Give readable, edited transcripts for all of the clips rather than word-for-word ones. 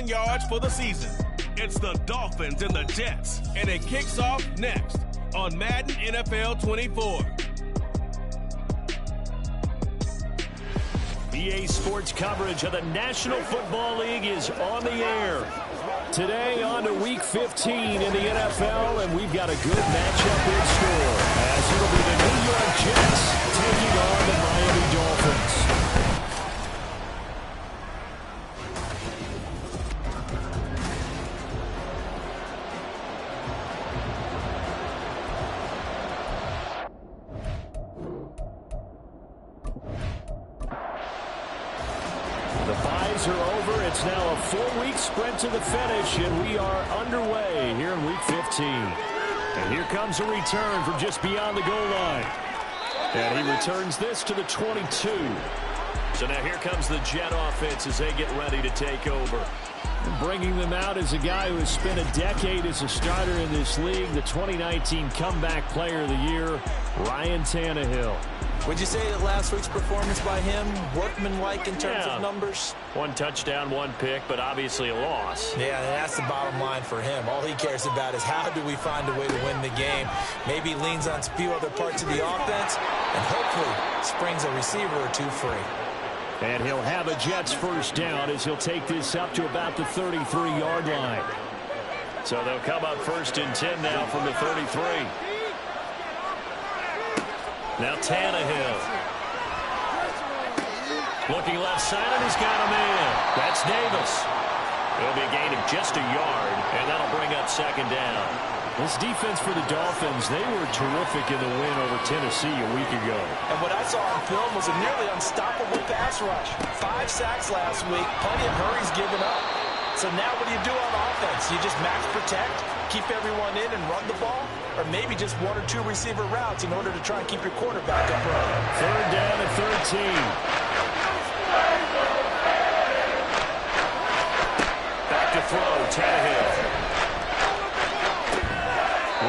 receiving yards for the season. It's the Dolphins and the Jets, and it kicks off next on Madden NFL 24. EA Sports coverage of the National Football League is on the air. Today on to Week 15 in the NFL, and we've got a good matchup in store, as it'll be the New York Jets taking on the Miami Dolphins. It's now a 4-week sprint to the finish, and we are underway here in Week 15. And here comes a return from just beyond the goal line. And he returns this to the 22. So now here comes the Jet offense as they get ready to take over. And bringing them out is a guy who has spent a decade as a starter in this league, the 2019 Comeback Player of the Year, Ryan Tannehill. Would you say that last week's performance by him, workmanlike in terms of numbers? 1 touchdown, 1 pick, but obviously a loss. Yeah, and that's the bottom line for him. All he cares about is how do we find a way to win the game. Maybe leans on a few other parts of the offense, and hopefully springs a receiver or two free. And he'll have a Jets first down as he'll take this up to about the 33-yard line. So they'll come up first and 10 now from the 33. Now Tannehill. Looking left side, and he's got a man. That's Davis. It'll be a gain of just a yard, and that'll bring up second down. This defense for the Dolphins, they were terrific in the win over Tennessee a week ago. And what I saw on film was a nearly unstoppable pass rush. 5 sacks last week, plenty of hurries given up. So now what do you do on offense? You just max protect, keep everyone in and run the ball? Or maybe just 1 or 2 receiver routes in order to try and keep your quarterback upright. Third down and 13. Back to throw, Tannehill.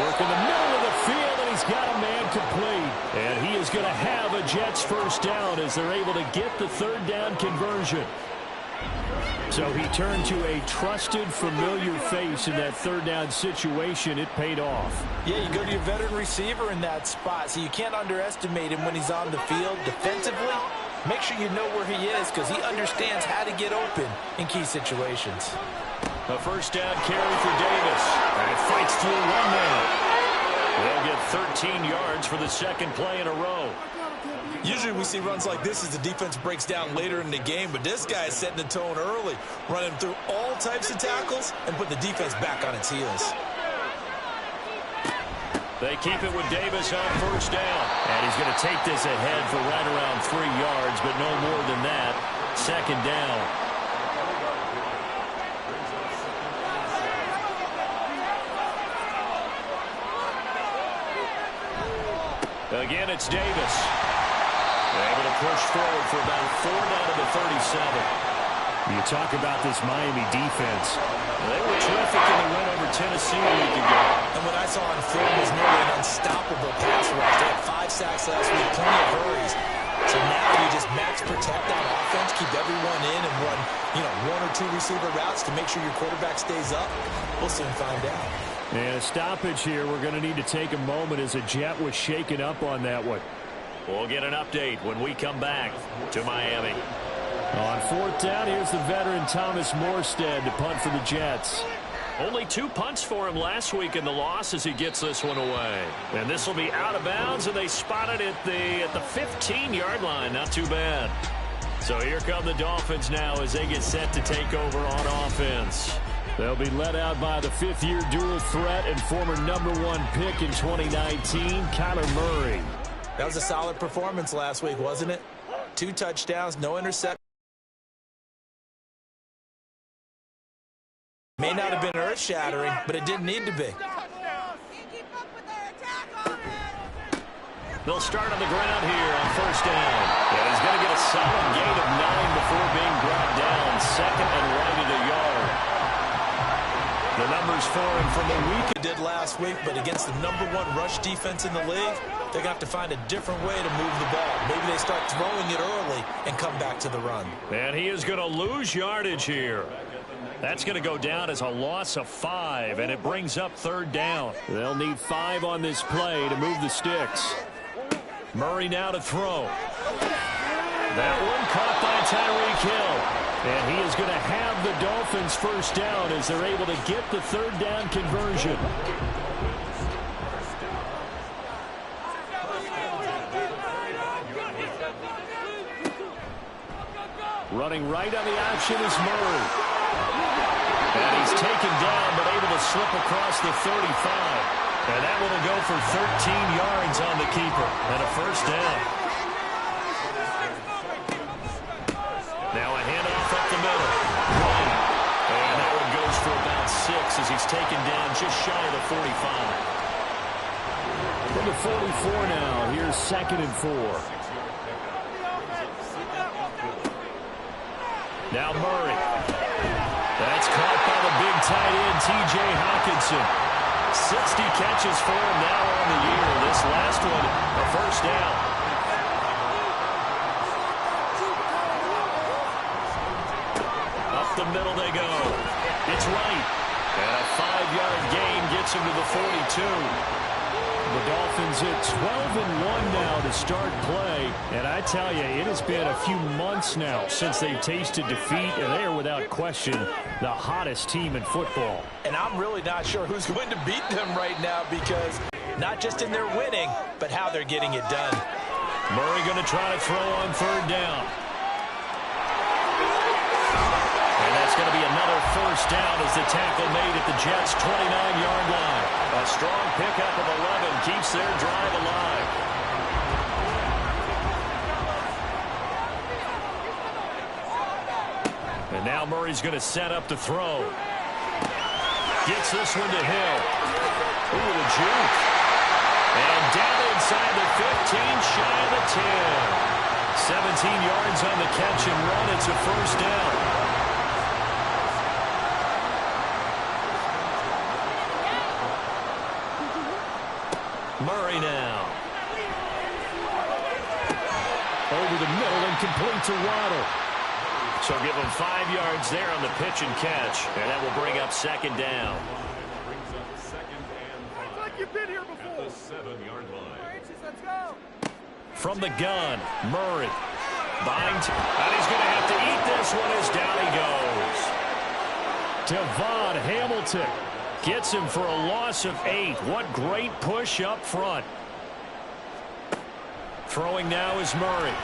Work in the middle of the field, and he's got a man complete. And he is going to have a Jets first down as they're able to get the third down conversion. So he turned to a trusted, familiar face in that third down situation. It paid off. Yeah, you go to your veteran receiver in that spot, so you can't underestimate him when he's on the field defensively. Make sure you know where he is because he understands how to get open in key situations. A first down carry for Davis. And it fights through 1 man. They'll get 13 yards for the second play in a row. Usually we see runs like this as the defense breaks down later in the game, but this guy is setting the tone early, running through all types of tackles and put the defense back on its heels. They keep it with Davis on first down. And he's going to take this ahead for right around 3 yards, but no more than that. Second down. Again, it's Davis. They're able to push forward for about 4 down to the 37. You talk about this Miami defense. They were terrific in the win over Tennessee a week ago. And what I saw on film was nearly an unstoppable pass rush. They had 5 sacks last week, plenty of hurries. So now you just max protect on offense, keep everyone in, and run 1 or 2 receiver routes to make sure your quarterback stays up. We'll soon find out. And a stoppage here. We're going to need to take a moment as a Jet was shaken up on that one. We'll get an update when we come back to Miami. On fourth down, here's the veteran Thomas Morstead to punt for the Jets. Only 2 punts for him last week in the loss as he gets this one away. And this will be out of bounds, and they spot it at the 15-yard line. Not too bad. So here come the Dolphins now as they get set to take over on offense. They'll be led out by the 5th-year dual threat and former #1 pick in 2019, Kyler Murray. That was a solid performance last week, wasn't it? 2 touchdowns, no interceptions. May not have been earth-shattering, but it didn't need to be. They'll start on the ground here on first down. And he's going to get a solid gain of 9 before being brought down. Second and right at a yard. The numbers for him from the week. He did last week, but against the #1 rush defense in the league, they're going to have to find a different way to move the ball. Maybe they start throwing it early and come back to the run. And he is going to lose yardage here. That's going to go down as a loss of 5, and it brings up 3rd down. They'll need 5 on this play to move the sticks. Murray now to throw. That one caught by Tyreek Hill. And he is going to have the Dolphins' 1st down as they're able to get the 3rd down conversion. Running right on the option is Murray. And he's taken down but able to slip across the 35. And that one will go for 13 yards on the keeper and a 1st down. Now a handoff up the middle. And that one goes for about 6 as he's taken down just shy of the 45. From the 44 now, here's 2nd and 4. Now Murray. That's caught by the big tight end, T.J. Hawkinson. 60 catches for him now on the year. This last one, a 1st down. Up the middle they go. It's right. And a 5-yard gain gets him to the 42. The Dolphins at 12-1 now to start play. And I tell you, it has been a few months now since they've tasted defeat, and they are without question the hottest team in football. And I'm really not sure who's going to beat them right now, because not just in their winning, but how they're getting it done. Murray going to try to throw on 3rd down. And that's going to be another 1st down as the tackle made at the Jets' 29-yard line. A strong pickup of 11 keeps their drive alive. And now Murray's going to set up to throw. Gets this one to Hill. Ooh, the juke. And down inside the 15, shy of the 10. 17 yards on the catch and run. It's a 1st down. Murray now. Over the middle and complete to Waddle. So give him 5 yards there on the pitch and catch. And that will bring up 2nd down. Like you've been here before. At the 7-yard line. Let's go. From the gun, Murray. Bind. And he's going to have to eat this one as down he goes. Devon Hamilton gets him for a loss of 8. What great push up front. Throwing now is Murray.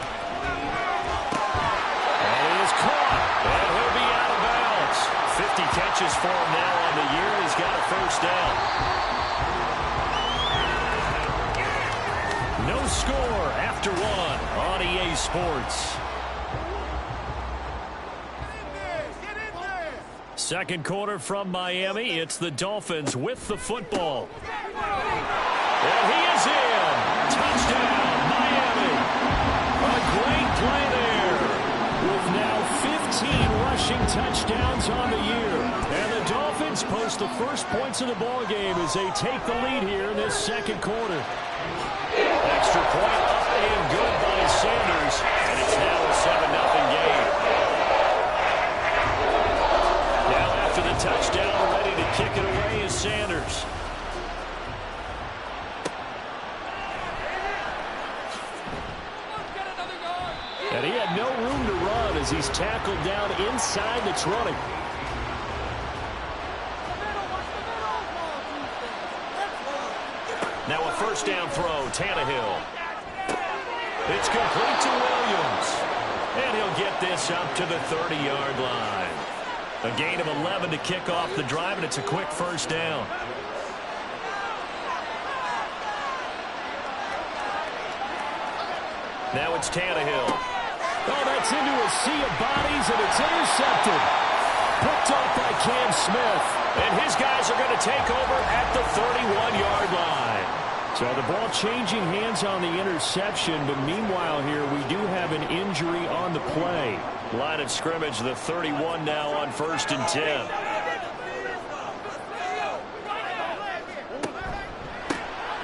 And he is caught. And he'll be out of bounds. 50 catches for him now on the year. He's got a 1st down. No score after 1 on EA Sports. 2nd quarter from Miami. It's the Dolphins with the football. And he is in. Touchdown, Miami. A great play there. With now 15 rushing touchdowns on the year. And the Dolphins post the first points of the ball game as they take the lead here in this 2nd quarter. Extra point up and good by Sanders. And it's now a 7-0 game. After the touchdown, ready to kick it away is Sanders. And he had no room to run as he's tackled down inside the 20. Now a 1st down throw, Tannehill. It's complete to Williams. And he'll get this up to the 30-yard line. A gain of 11 to kick off the drive, and it's a quick 1st down. Now it's Tannehill. Oh, that's into a sea of bodies, and it's intercepted. Picked off by Cam Smith. And his guys are going to take over at the 31-yard line. So the ball changing hands on the interception, but meanwhile here we do have an injury on the play. Line of scrimmage, the 31 now on 1st and 10.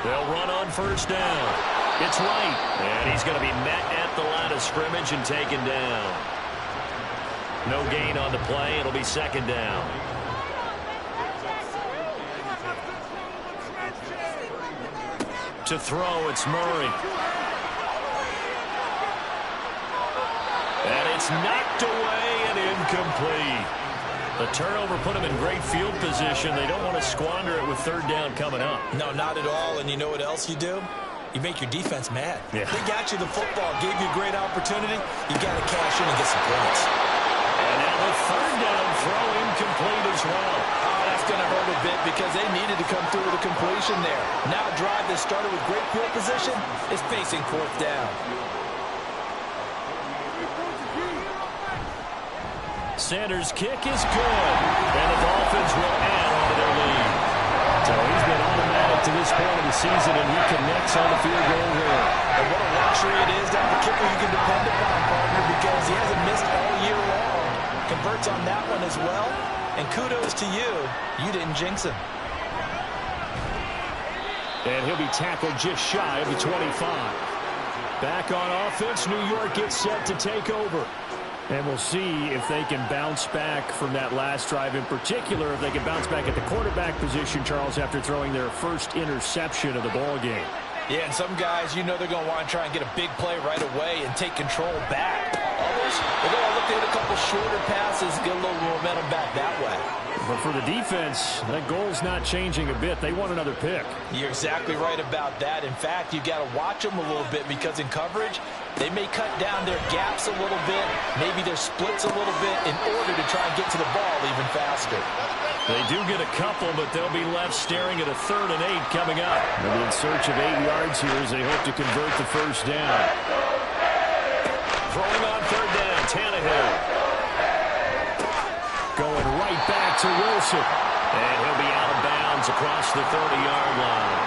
They'll run on 1st down. It's right. And he's going to be met at the line of scrimmage and taken down. No gain on the play. It'll be second down. To throw, it's Murray. And it's knocked away and incomplete. The turnover put them in great field position. They don't want to squander it with third down coming up. No, not at all. And you know what else you do? You make your defense mad. Yeah. They got you the football, gave you a great opportunity. You got to cash in and get some points. And now the third down throw incomplete as well. Oh, that's going to hurt a bit because they needed to come through with a completion there. Now a drive that started with great field position is facing fourth down. Sanders' kick is good. And the Dolphins will add on to their lead. So he's been automatic to this point of the season, and he connects on the field goal here. And what a luxury it is to have a kicker you can depend upon, partner, because he hasn't missed all year long. Converts on that one as well. And kudos to you. You didn't jinx him. And he'll be tackled just shy of the 25. Back on offense, New York gets set to take over. And we'll see if they can bounce back from that last drive. In particular, if they can bounce back at the quarterback position, Charles, after throwing their first interception of the ball game. Yeah, and some guys, you know they're going to want to try and get a big play right away and take control back. Others, they're going to look to hit a couple shorter passes, get a little momentum back that way. But for the defense, that goal's not changing a bit. They want another pick. You're exactly right about that. In fact, you've got to watch them a little bit because in coverage, they may cut down their gaps a little bit, maybe their splits a little bit in order to try and get to the ball even faster. They do get a couple, but they'll be left staring at a 3rd and 8 coming up. They'll be in search of 8 yards here as they hope to convert the first down. Throwing on 3rd down, Tannehill. Going right back to Wilson. And he'll be out of bounds across the 30-yard line.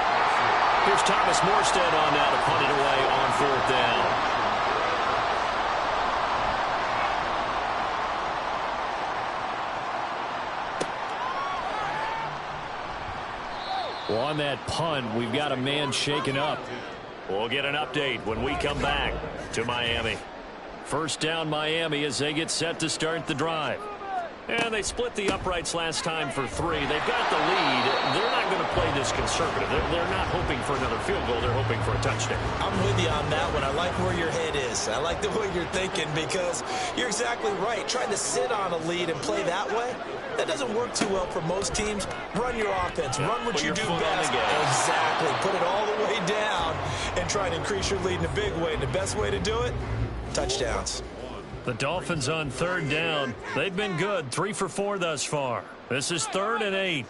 Here's Thomas Morstead on now to punt it away on 4th down. Well, on that punt, we've got a man shaken up. We'll get an update when we come back to Miami. First down, Miami, as they get set to start the drive. And they split the uprights last time for 3. They've got the lead. They're not going to play this conservative. They're not hoping for another field goal. They're hoping for a touchdown. I'm with you on that one. I like where your head is. I like the way you're thinking because you're exactly right. Trying to sit on a lead and play that way, that doesn't work too well for most teams. Run your offense. Yeah, run what you do best. Exactly. Put it all the way down and try and increase your lead in a big way. And the best way to do it, touchdowns. The Dolphins on 3rd down. They've been good. 3 for 4 thus far. This is 3rd and 8.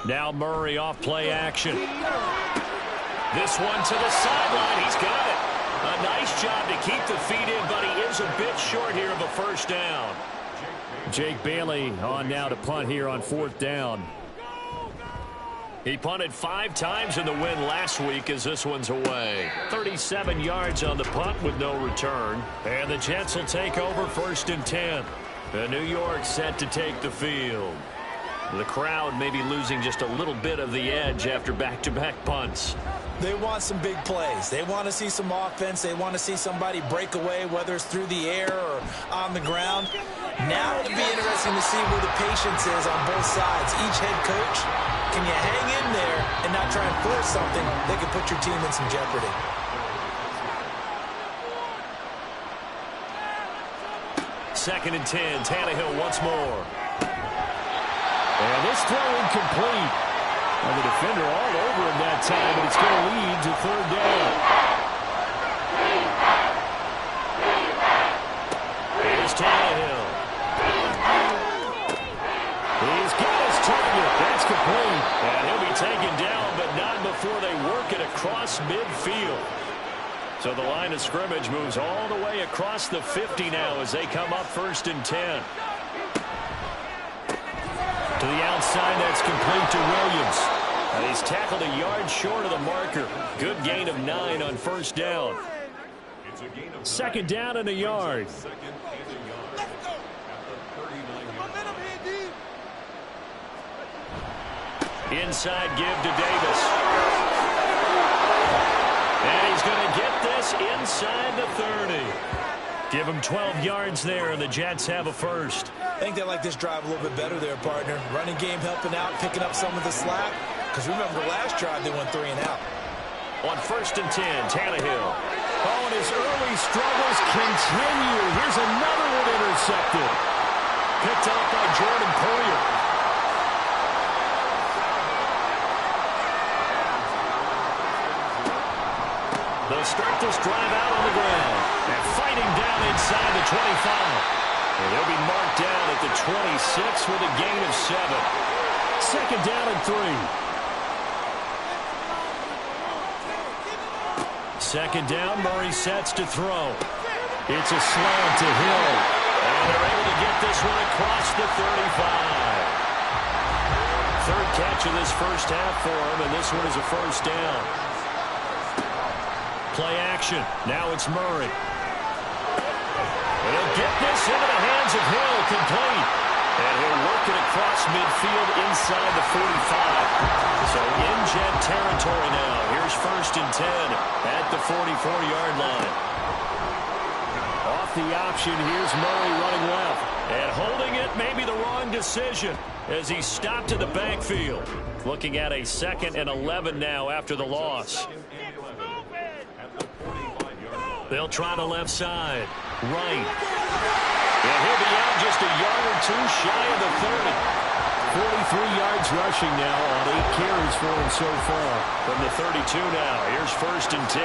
Now Murray off play action. This one to the sideline. He's got it. A nice job to keep the feet in, but he is a bit short here of a first down. Jake Bailey on now to punt here on 4th down. He punted 5 times in the win last week as this one's away. 37 yards on the punt with no return. And the Jets will take over 1st and 10. And New York set to take the field. The crowd may be losing just a little bit of the edge after back-to-back punts. They want some big plays. They want to see some offense. They want to see somebody break away, whether it's through the air or on the ground. Now it'll be interesting to see where the patience is on both sides. Each head coach, can you hang in there and not try and force something that could put your team in some jeopardy? Second and 10. Tannehill once more. And this throw incomplete. And the defender all over him that time, but it's going to lead to 3rd down. Here's Tannehill. He's got his target. That's complete. And he'll be taken down, but not before they work it across midfield. So the line of scrimmage moves all the way across the 50 now as they come up 1st and 10. To the outside, that's complete to Williams. And he's tackled a yard short of the marker. Good gain of 9 on 1st down. 2nd down and a yard. Inside give to Davis. And he's going to get this inside the 30. Give them 12 yards there, and the Jets have a first. I think they like this drive a little bit better there, partner. Running game helping out, picking up some of the slack. Because remember, last drive they went 3 and out. On 1st and 10, Tannehill. Oh, and his early struggles continue. Here's another one intercepted. Picked up by Jordan Poyer. They'll start this drive out on the ground. And fighting down inside the 25. And he'll be marked down at the 26 with a gain of 7. 2nd down and 3. 2nd down, Murray sets to throw. It's a slant to Hill. And they're able to get this one across the 35. 3rd catch of this first half for him, and this one is a first down. Play action. Now it's Murray. And he'll get this into the hands of Hill, complete. And he'll work it across midfield inside the 45. So in Jet territory now. Here's 1st and 10 at the 44-yard line. Off the option, here's Murray running left. And holding it may be the wrong decision as he stopped in the backfield. Looking at a 2nd and 11 now after the loss. They'll try the left side. Right. And he'll be out just a yard or 2 shy of the 30. 43 yards rushing now on 8 carries for him so far. From the 32 now. Here's 1st and 10.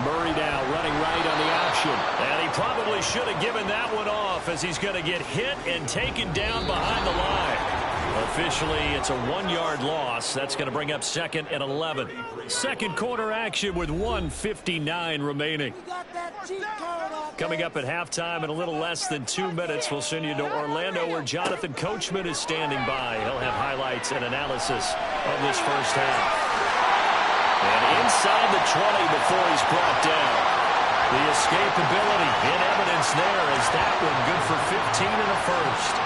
Murray now running right on the option. And he probably should have given that one off as he's going to get hit and taken down behind the line. Officially, it's a 1-yard loss. That's going to bring up 2nd and 11. 2nd quarter action with 1:59 remaining. Coming up at halftime in a little less than 2 minutes, we'll send you to Orlando where Jonathan Coachman is standing by. He'll have highlights and analysis of this first half. And inside the 20 before he's brought down. The escapability in evidence there as that one good for 15 and a first.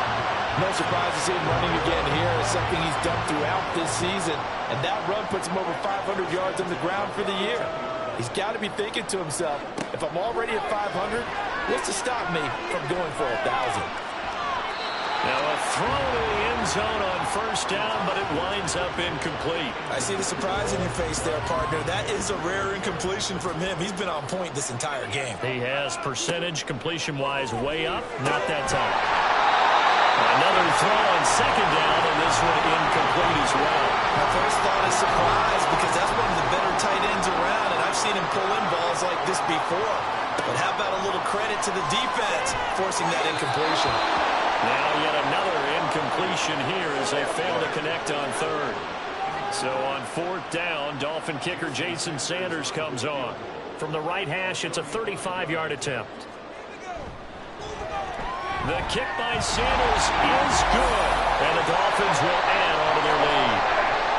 No surprise to see him running again here. It's something he's done throughout this season. And that run puts him over 500 yards on the ground for the year. He's got to be thinking to himself, if I'm already at 500, what's to stop me from going for 1,000? Now a throw to the end zone on 1st down, but it winds up incomplete. I see the surprise in your face there, partner. That is a rare incompletion from him. He's been on point this entire game. He has percentage completion-wise way up. Not that time. Another throw on 2nd down, and this one incomplete as well. My first thought is surprise because that's one of the better tight ends around, and I've seen him pull in balls like this before. But how about a little credit to the defense forcing that incompletion? Now yet another incompletion here as they fail to connect on 3rd. So on 4th down, Dolphin kicker Jason Sanders comes on. From the right hash, it's a 35-yard attempt. The kick by Sanders is good, and the Dolphins will add on to their lead.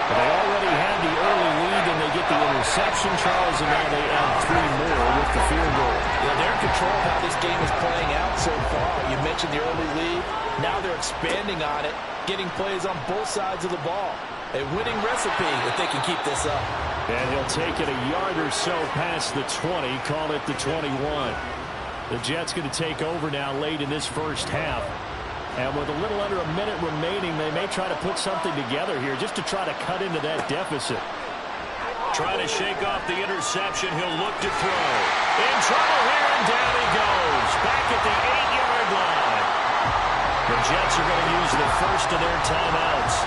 They already had the early lead, and they get the interception, Charles, and now they add 3 more with the field goal. Yeah, they're in control of how this game is playing out so far. You mentioned the early lead. Now they're expanding on it, getting plays on both sides of the ball. A winning recipe if they can keep this up. And he'll take it a yard or so past the 20, call it the 21. The Jets going to take over now late in this first half. And with a little under a minute remaining, they may try to put something together here just to try to cut into that deficit. Trying to shake off the interception. He'll look to throw. In trouble here, and down he goes. Back at the 8-yard line. The Jets are going to use the first of their timeouts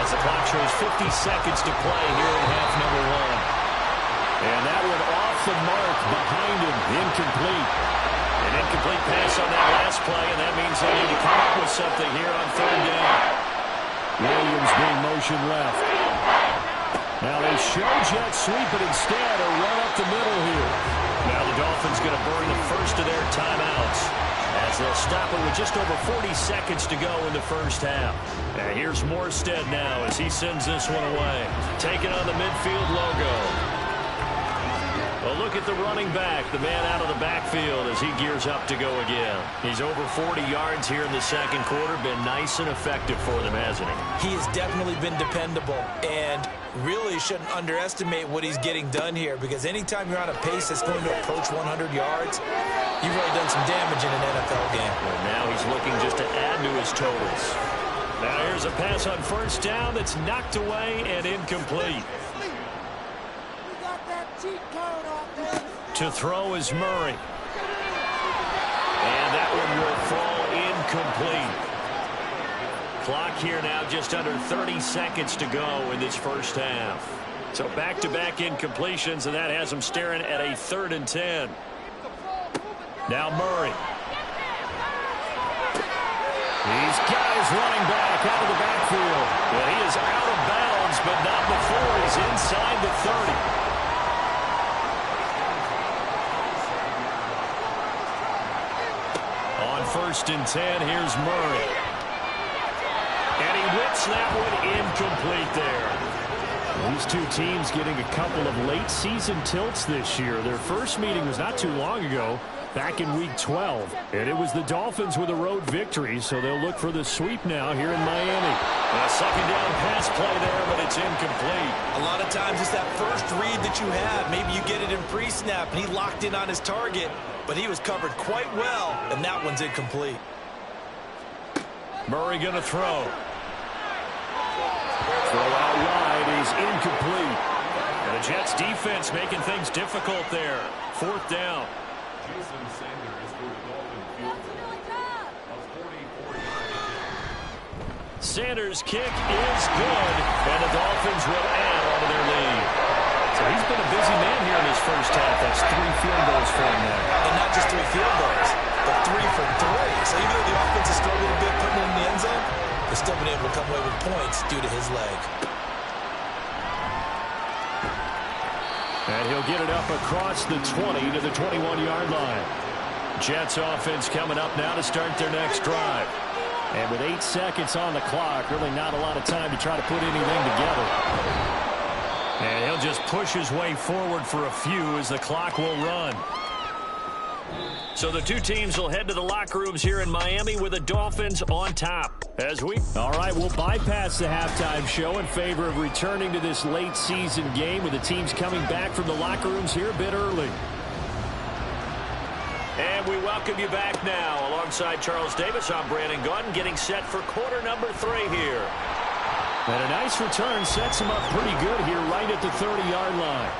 as the clock shows 50 seconds to play here in half number 1. And that one off the mark behind him, incomplete. An incomplete pass on that last play, and that means they need to come up with something here on 3rd down. Williams being motioned left. Now they show Jet sweep, but instead a run up the middle here. Now the Dolphins going to burn the first of their timeouts as they'll stop it with just over 40 seconds to go in the first half. And here's Morstead now as he sends this one away. Taking on the midfield logo. A look at the running back, the man out of the backfield as he gears up to go again. He's over 40 yards here in the second quarter. Been nice and effective for them, hasn't he? He has definitely been dependable, and really shouldn't underestimate what he's getting done here, because anytime you're on a pace that's going to approach 100 yards, you've really done some damage in an NFL game. And now he's looking just to add to his totals. Now here's a pass on first down that's knocked away and incomplete. To throw is Murray. And that one will fall incomplete. Clock here now just under 30 seconds to go in this first half. So back-to-back incompletions, and that has them staring at a 3rd and 10. Now Murray. He's got his running back out of the backfield. Well, he is out of bounds, but not before he's inside the 30. On 1st and 10, here's Murray. And he whips that one incomplete there. These two teams getting a couple of late season tilts this year. Their first meeting was not too long ago, back in week 12. And it was the Dolphins with a road victory, so they'll look for the sweep now here in Miami. A second down pass play there, but it's incomplete. A lot of times it's that first read that you have. Maybe you get it in pre-snap, and he locked in on his target, but he was covered quite well, and that one's incomplete. Murray going to throw. Throw out wide is incomplete. And the Jets defense making things difficult there. 4th down. Jason Sanders for the Dolphin field goal. A 44-yard attempt. Sanders' kick is good, and the Dolphins will add on to their lead. So he's been a busy man here in his first half. That's 3 field goals for him now. And not just 3 field goals, but 3 for 3. So even though the offense has struggled a bit putting it in the end zone, they've still been able to come away with points due to his leg. And he'll get it up across the 20 to the 21-yard line. Jets offense coming up now to start their next drive. And with 8 seconds on the clock, really not a lot of time to try to put anything together. And he'll just push his way forward for a few as the clock will run. So the two teams will head to the locker rooms here in Miami with the Dolphins on top. All right, we'll bypass the halftime show in favor of returning to this late season game with the teams coming back from the locker rooms here a bit early. And we welcome you back now. Alongside Charles Davis, I'm Brandon Gaudin, getting set for quarter number 3 here. And a nice return sets him up pretty good here right at the 30-yard line.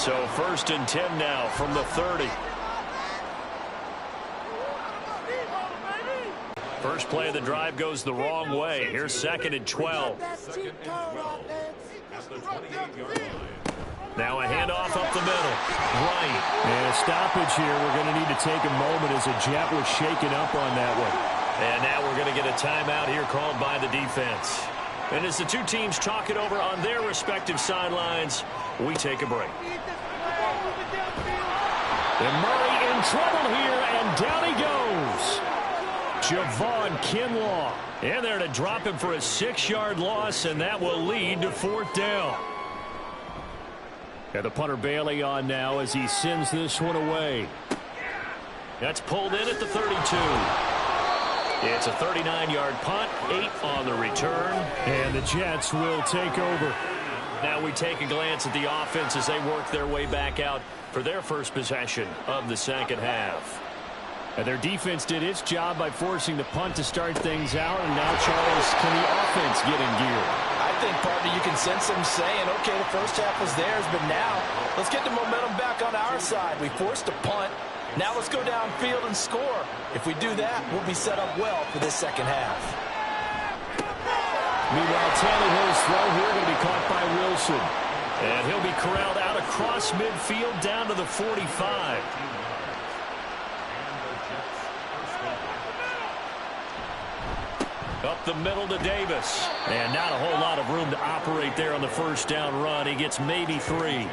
So 1st and 10 now from the 30. First play of the drive goes the wrong way. Here's 2nd and 12. Second and 12 at the 28-yard line. Now a handoff up the middle. Right. And a stoppage here. We're going to need to take a moment as a Jet was shaken up on that one. And now we're going to get a timeout here called by the defense. And as the two teams talk it over on their respective sidelines, we take a break. And Murray in trouble here, and down he goes. Javon Kinlaw. And there to drop him for a 6-yard loss, and that will lead to 4th down. And the punter Bailey on now as he sends this one away. That's pulled in at the 32. It's a 39-yard punt, 8 on the return. And the Jets will take over. Now we take a glance at the offense as they work their way back out for their first possession of the second half. And their defense did its job by forcing the punt to start things out. And now, Charles, can the offense get in gear? I think, partner, you can sense them saying, okay, the first half was theirs, but now let's get the momentum back on our side. We forced a punt. Now let's go downfield and score. If we do that, we'll be set up well for this second half. Meanwhile, Tannehill's throw here going to be caught by Wilson. And he'll be corralled out across midfield down to the 45. Up the middle to Davis. And not a whole lot of room to operate there on the first down run. He gets maybe 3.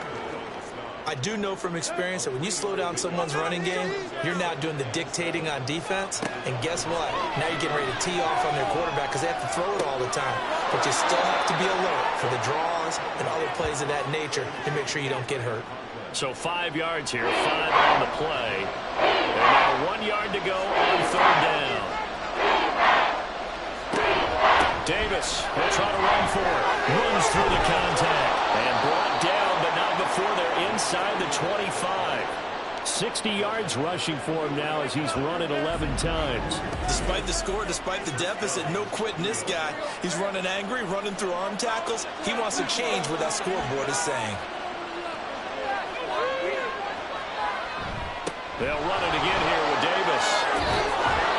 I do know from experience that when you slow down someone's running game, you're now doing the dictating on defense. And guess what? Now you're getting ready to tee off on their quarterback because they have to throw it all the time. But you still have to be alert for the draws and other plays of that nature to make sure you don't get hurt. So 5 yards here, 5 on the play. And now 1 yard to go on third down. Davis will try to run for it. Runs through the contact. And brought down, but not before they're inside the 25. 60 yards rushing for him now as he's run it 11 times. Despite the score, despite the deficit, no quitting this guy. He's running angry, running through arm tackles. He wants to change what that scoreboard is saying. They'll run it again here with Davis.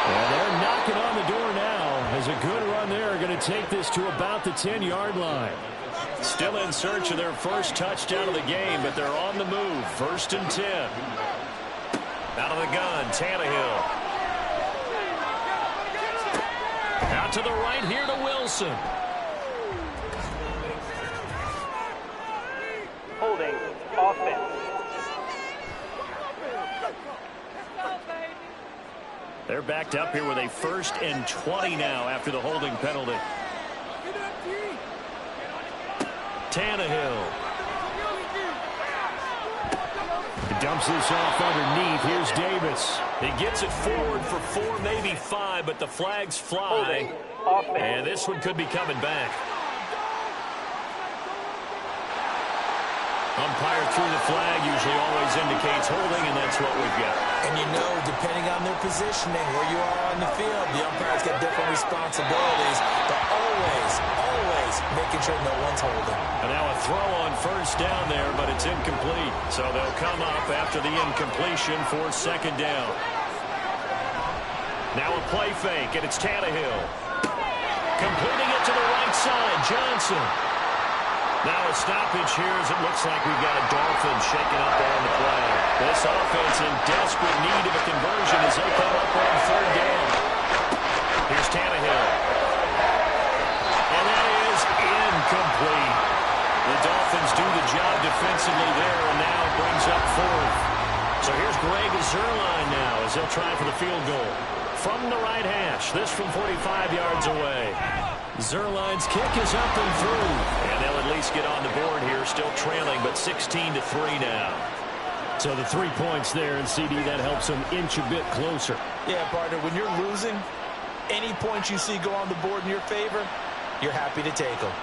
And they're knocking on the door now as a good run there are going to take this to about the 10-yard line. Still in search of their first touchdown of the game, but they're on the move. 1st and 10. Out of the gun, Tannehill. Out to the right here to Wilson. Holding offense. They're backed up here with a 1st and 20 now after the holding penalty. Tannehill. He dumps this off underneath. Here's Davis. He gets it forward for 4, maybe 5, but the flags fly. And this one could be coming back. Umpire threw the flag, usually always indicates holding, and that's what we've got. And you know, depending on their positioning, where you are on the field, the umpires got different responsibilities, but always making sure no one's holding. And now a throw on 1st down there, but it's incomplete. So they'll come up after the incompletion for 2nd down. Now a play fake, and it's Tannehill. Completing it to the right side, Johnson. Now a stoppage here as it looks like we've got a Dolphin shaking up on the play. This offense in desperate need of a conversion as they come up on 3rd down. Here's Tannehill. And that is incomplete. The Dolphins do the job defensively there and now brings up 4th. So here's Greg Zuerlein now as they'll try for the field goal. From the right hash, this from 45 yards away. Zuerlein's kick is up and through. And they'll at least get on the board here, still trailing, but 16-3 now. So the 3 points there, and CD, that helps them inch a bit closer. Yeah, partner, when you're losing, any points you see go on the board in your favor, you're happy to take them.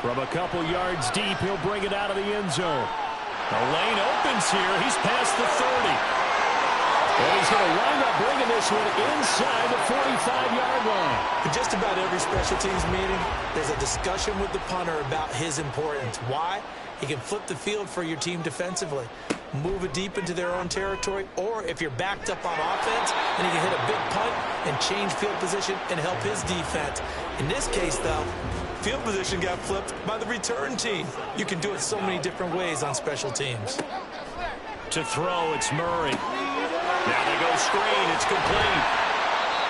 From a couple yards deep, he'll bring it out of the end zone. The lane opens here. He's past the 30. And he's going to wind up bringing this one inside the 45-yard line. In just about every special teams meeting, there's a discussion with the punter about his importance. Why? He can flip the field for your team defensively, move it deep into their own territory, or if you're backed up on offense, then he can hit a big punt and change field position and help his defense. In this case, though, field position got flipped by the return team. You can do it so many different ways on special teams. To throw, it's Murray. Now they go screen. It's complete.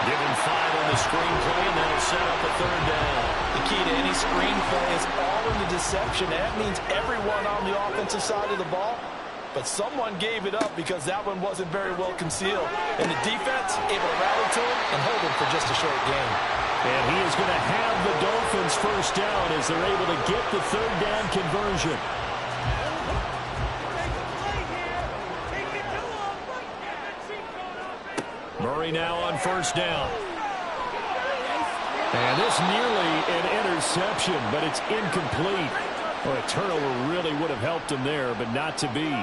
Give him 5 on the screen play, and that'll set up a 3rd down. The key to any screen play is all in the deception. That means everyone on the offensive side of the ball, but someone gave it up because that one wasn't very well concealed. And the defense able to rally to him and hold him for just a short game. And he is going to have the Dolphins 1st down as they're able to get the 3rd down conversion. Murray now on 1st down. And this nearly an interception, but it's incomplete. Well, a turnover really would have helped him there, but not to be.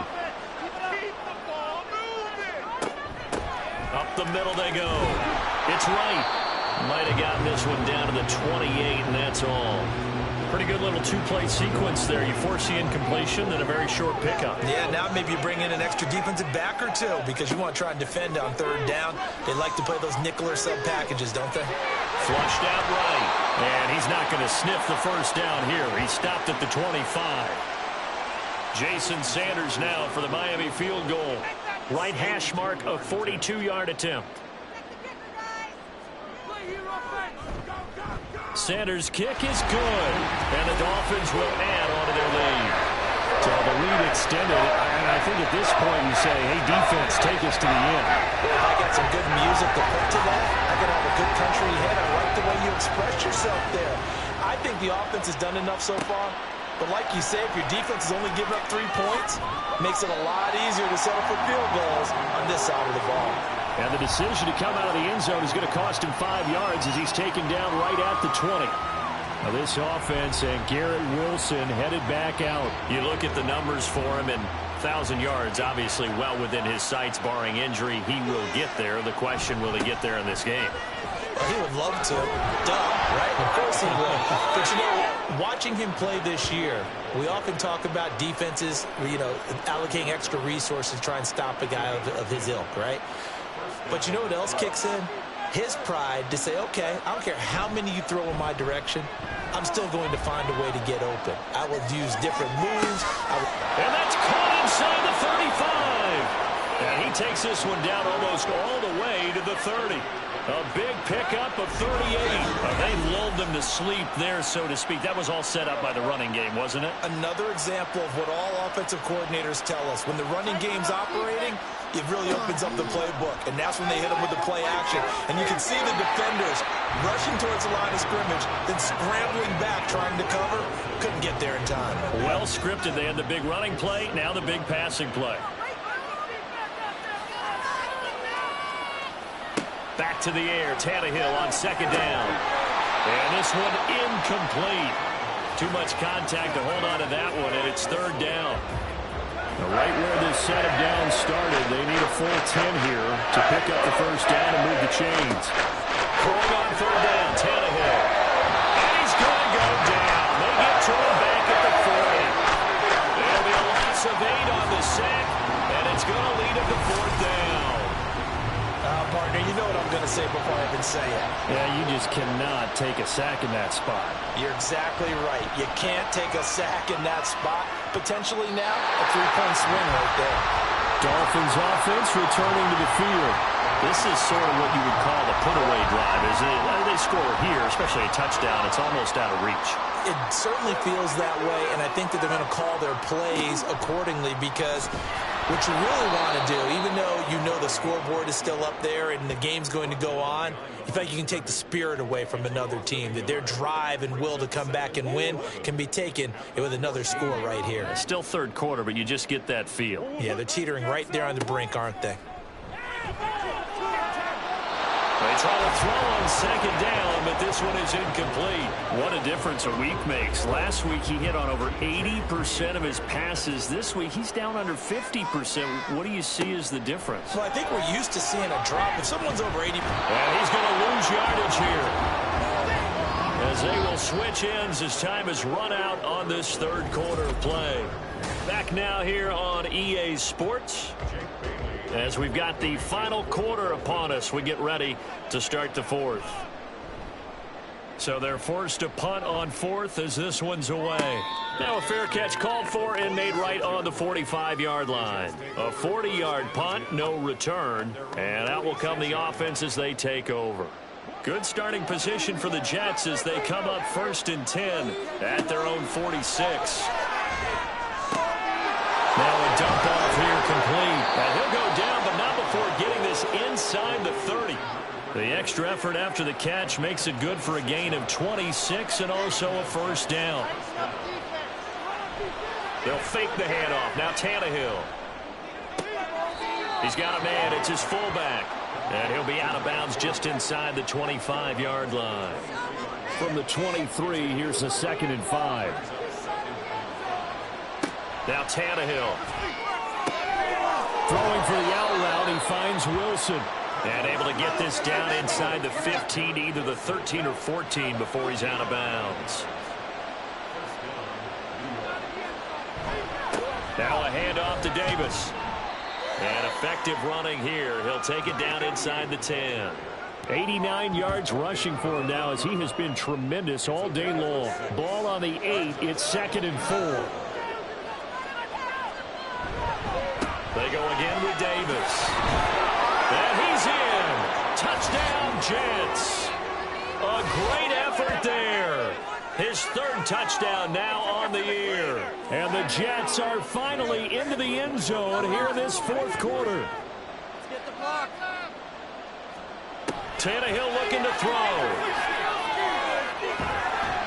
Up the middle they go. It's right. Might have gotten this one down to the 28, and that's all. Pretty good little 2-play sequence there. You force the incompletion, then a very short pickup. Yeah, now maybe you bring in an extra defensive back or two because you want to try and defend on 3rd down. They like to play those nickel or sub packages, don't they? Flushed out right. And he's not going to sniff the 1st down here. He stopped at the 25. Jason Sanders now for the Miami field goal. Right hash mark, a 42-yard attempt. Sanders' kick is good, and the Dolphins will add on to their lead. So the lead extended, and I think at this point you say, hey, defense, take us to the end. Well, I got some good music to put to that. I could have a good country hit. I like the way you expressed yourself there. I think the offense has done enough so far. But like you say, if your defense is only giving up 3 points, it makes it a lot easier to settle for field goals on this side of the ball. And the decision to come out of the end zone is going to cost him 5 yards as he's taken down right at the 20. Now this offense and Garrett Wilson headed back out. You look at the numbers for him, and 1,000 yards obviously well within his sights barring injury. He will get there. The question, will he get there in this game? Well, he would love to. Duh, right? Of course he would. But, you know, watching him play this year, we often talk about defenses, you know, allocating extra resources to try and stop a guy of his ilk, right? But you know what else kicks in? His pride to say, okay, I don't care how many you throw in my direction, I'm still going to find a way to get open. I will use different moves. And that's caught inside the 35. And he takes this one down almost all the way to the 30. A big pickup of 38. They lulled them to sleep there, so to speak. That was all set up by the running game, wasn't it? Another example of what all offensive coordinators tell us. When the running game's operating, it really opens up the playbook. And that's when they hit them with the play action. And you can see the defenders rushing towards the line of scrimmage, then scrambling back, trying to cover. Couldn't get there in time. Well scripted. They had the big running play, now the big passing play. Back to the air, Tannehill on second down. And this one incomplete. Too much contact to hold on to that one, and it's third down. Now, right where this set of downs started, they need a full 10 here to pick up the first down and move the chains. Going on third down, Tannehill. And he's going to go down. They get to him back at the 40. There'll be a loss of 8 on the sack, and it's going to lead him to fourth down. Partner, you know what I'm going to say before I even say it. Yeah, you just cannot take a sack in that spot. You're exactly right. You can't take a sack in that spot. Potentially now, a 3-point swing right there. Dolphins offense returning to the field. This is sort of what you would call a put-away drive, isn't it? They score here, especially a touchdown. It's almost out of reach. It certainly feels that way, and I think that they're going to call their plays accordingly because what you really want to do, even though you know the scoreboard is still up there and the game's going to go on, you feel like you can take the spirit away from another team, that their drive and will to come back and win can be taken with another score right here. It's still third quarter, but you just get that feel. Yeah, they're teetering right there on the brink, aren't they? They try to throw on second down, but this one is incomplete. What a difference a week makes. Last week he hit on over 80% of his passes. This week he's down under 50%. What do you see as the difference? Well, I think we're used to seeing a drop. If someone's over 80%. And he's going to lose yardage here, as they will switch ends as time has run out on this third quarter play. Back now here on EA Sports, as we've got the final quarter upon us, we get ready to start the fourth. So they're forced to punt on fourth as this one's away. Now a fair catch called for and made right on the 45-yard line. A 40-yard punt, no return, and out will come the offense as they take over. Good starting position for the Jets as they come up 1st and 10 at their own 46. Now a dump off here complete. And he'll go down, but not before getting this inside the 30. The extra effort after the catch makes it good for a gain of 26 and also a first down. They'll fake the handoff. Now Tannehill. He's got a man. It's his fullback. And he'll be out of bounds just inside the 25-yard line. From the 23, here's a 2nd and 5. Now Tannehill. Throwing for the out route, he finds Wilson. And able to get this down inside the 15, either the 13 or 14 before he's out of bounds. Now a handoff to Davis. And effective running here. He'll take it down inside the 10. 89 yards rushing for him now as he has been tremendous all day long. Ball on the 8. It's 2nd and 4. They go again with Davis. And he's in. Touchdown, Jets. A great effort there. His 3rd touchdown now on the year. And the Jets are finally into the end zone here in this 4th quarter. Let's get the block. Tannehill looking to throw.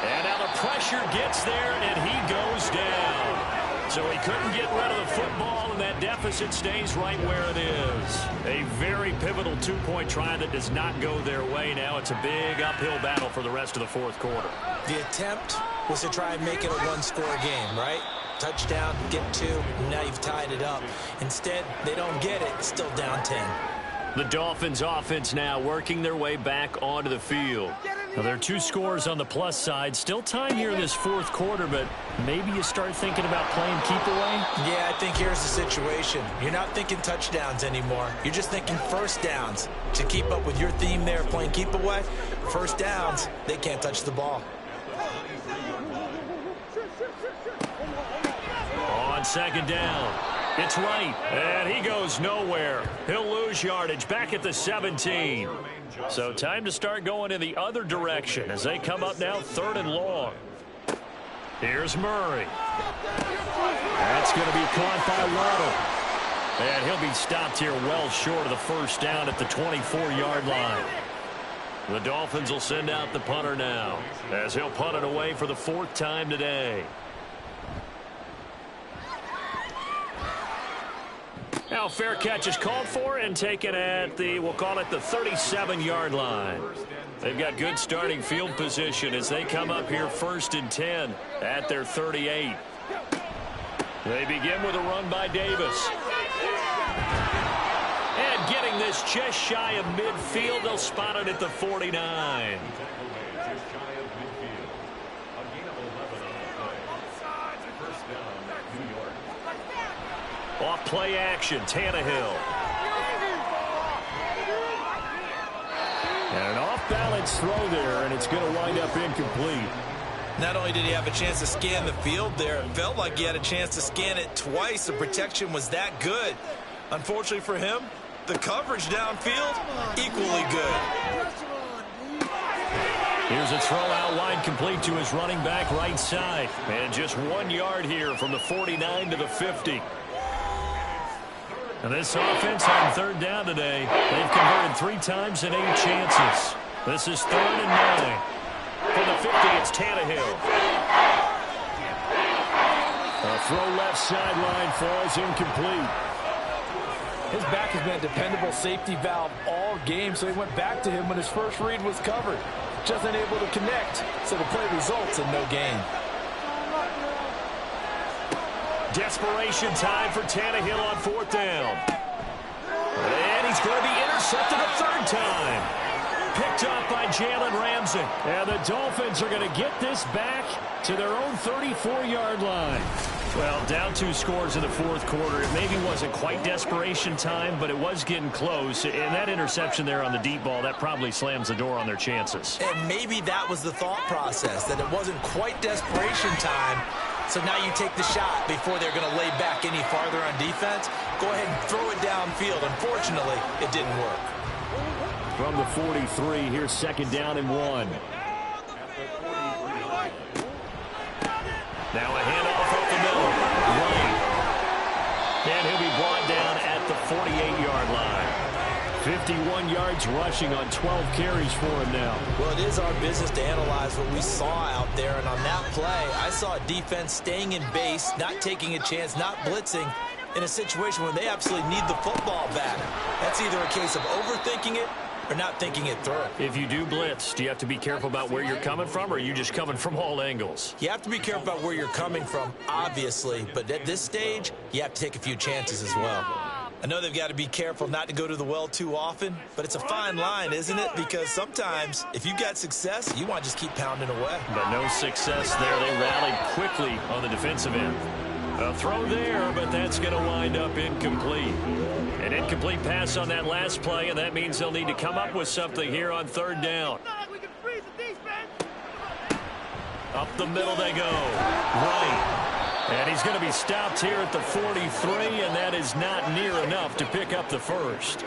And now the pressure pressure gets there, and he goes down. So he couldn't get rid of the football, and that deficit stays right where it is. A very pivotal two-point try that does not go their way. Now it's a big uphill battle for the rest of the fourth quarter. The attempt was to try and make it a one-score game, right? Touchdown, get 2, and now you've tied it up. Instead, they don't get it, still down 10. The Dolphins offense now working their way back onto the field. Now, there are 2 scores on the plus side. Still time here in this fourth quarter, but maybe you start thinking about playing keep away? Yeah, I think here's the situation. You're not thinking touchdowns anymore. You're just thinking first downs. To keep up with your theme there, playing keep away, first downs, they can't touch the ball. On second down, it's right, and he goes nowhere. He'll lose yardage back at the 17. So time to start going in the other direction as they come up now 3rd and long. Here's Murray. That's going to be caught by Waddle. And he'll be stopped here well short of the first down at the 24-yard line. The Dolphins will send out the punter now as he'll punt it away for the 4th time today. Now fair catch is called for and taken at the, we'll call it the 37-yard line. They've got good starting field position as they come up here 1st and 10 at their 38. They begin with a run by Davis. And getting this just shy of midfield, they'll spot it at the 49. Off play action, Tannehill. And an off-balance throw there, and it's going to wind up incomplete. Not only did he have a chance to scan the field there, it felt like he had a chance to scan it twice. The protection was that good. Unfortunately for him, the coverage downfield, equally good. Here's a throw out line complete to his running back right side. And just 1 yard here from the 49 to the 50. And this offense on 3rd down today, they've converted 3 times in 8 chances. This is 3rd and 9. For the 50, it's Tannehill. A throw left sideline falls incomplete. His back has been a dependable safety valve all game, so he went back to him when his first read was covered. Just unable to connect, so the play results in no gain. Desperation time for Tannehill on 4th down. And he's going to be intercepted a 3rd time. Picked up by Jalen Ramsey. And the Dolphins are going to get this back to their own 34-yard line. Well, down 2 scores in the fourth quarter. It maybe wasn't quite desperation time, but it was getting close. And that interception there on the deep ball, that probably slams the door on their chances. And maybe that was the thought process, that it wasn't quite desperation time. So now you take the shot before they're going to lay back any farther on defense. Go ahead and throw it downfield. Unfortunately, it didn't work. From the 43, here's 2nd down and 1. Now a handoff up the middle. Right. And he'll be brought down at the 48-yard line. 51 yards rushing on 12 carries for him now. Well, it is our business to analyze what we saw out there. And on that play, I saw a defense staying in base, not taking a chance, not blitzing in a situation where they absolutely need the football back. That's either a case of overthinking it or not thinking it through. If you do blitz, do you have to be careful about where you're coming from, or are you just coming from all angles? You have to be careful about where you're coming from, obviously. But at this stage, you have to take a few chances as well. I know they've got to be careful not to go to the well too often, but it's a fine line, isn't it? Because sometimes, if you've got success, you want to just keep pounding away. But no success there. They rallied quickly on the defensive end. A throw there, but that's going to wind up incomplete. An incomplete pass on that last play, and that means they'll need to come up with something here on 3rd down. Up the middle they go. Right. And he's going to be stopped here at the 43, and that is not near enough to pick up the first.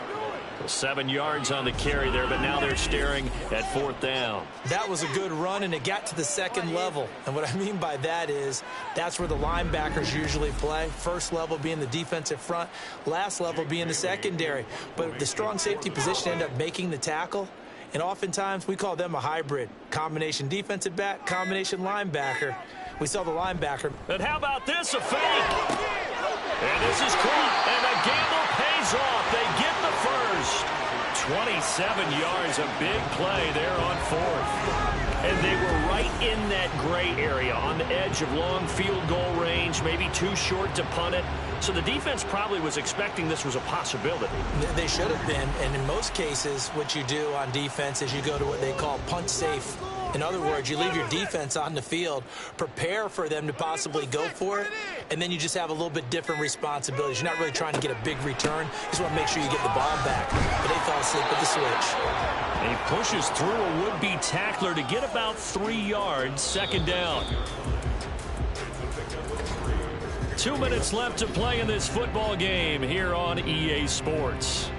7 yards on the carry there, but now they're staring at 4th down. That was a good run, and it got to the 2nd level. And what I mean by that is that's where the linebackers usually play. First level being the defensive front, last level being the secondary. But the strong safety position ended up making the tackle. And oftentimes, we call them a hybrid. Combination defensive back, combination linebacker. We saw the linebacker. And how about this, a fake? And this is caught, and the gamble pays off. They get the first. 27 yards, a big play there on fourth. And they were right in that gray area on the edge of long field goal range, maybe too short to punt it. So the defense probably was expecting this was a possibility. They should have been, and in most cases, what you do on defense is you go to what they call punt safe. In other words, you leave your defense on the field, prepare for them to possibly go for it, and then you just have a little bit different responsibilities. You're not really trying to get a big return. You just want to make sure you get the ball back. But they fell asleep with the switch. And he pushes through a would-be tackler to get about 3 yards, second down. 2 minutes left to play in this football game here on EA Sports.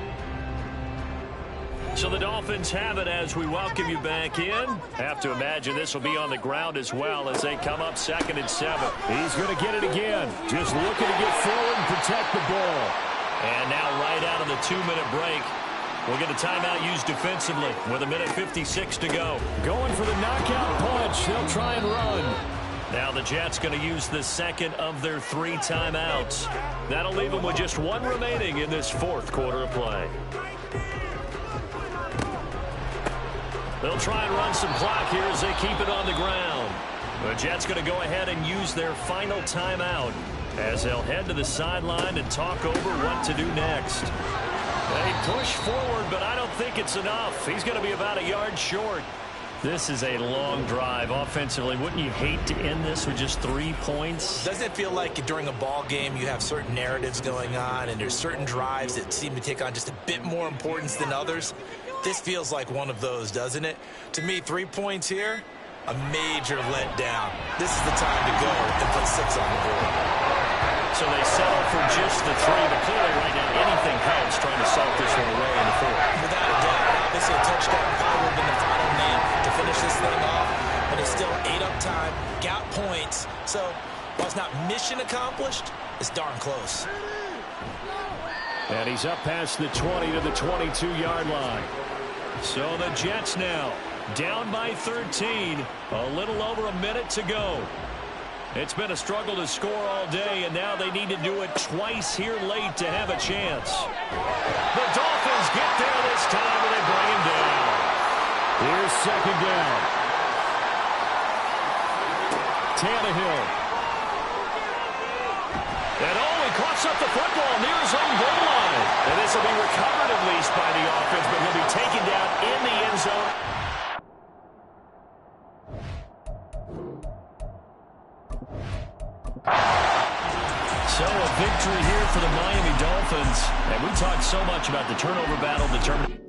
So the Dolphins have it as we welcome you back in. Have to imagine this will be on the ground as well as they come up 2nd and 7. He's going to get it again. Just looking to get forward and protect the ball. And now right out of the 2-minute break, we'll get a timeout used defensively with 1:56 to go. Going for the knockout punch. They'll try and run. Now the Jets going to use the second of their 3 timeouts. That'll leave them with just 1 remaining in this 4th quarter of play. They'll try and run some clock here as they keep it on the ground. The Jets going to go ahead and use their final timeout as they'll head to the sideline and talk over what to do next. They push forward, but I don't think it's enough. He's going to be about a yard short. This is a long drive offensively. Wouldn't you hate to end this with just 3 points? Doesn't it feel like during a ball game you have certain narratives going on and there's certain drives that seem to take on just a bit more importance than others? This feels like one of those, doesn't it? To me, 3 points here, a major letdown. This is the time to go and put 6 on the board. So they settle for just the 3, but clearly right now anything helps trying to salt this one away in the 4th. Without a doubt, obviously a touchdown probably would have been the final name to finish this thing off, but it's still ate up time, got points. So while it's not mission accomplished, it's darn close. And he's up past the 20 to the 22-yard line. So the Jets now down by 13, a little over a minute to go. It's been a struggle to score all day, and now they need to do it twice here late to have a chance. The Dolphins get there this time, and they bring him down. Here's second down. Tannehill. And he coughs up the football near his own goal line. And this will be recovered at least by the offense, but he'll be taken down in the end zone. So a victory here for the Miami Dolphins. And we talked so much about the turnover battle determined.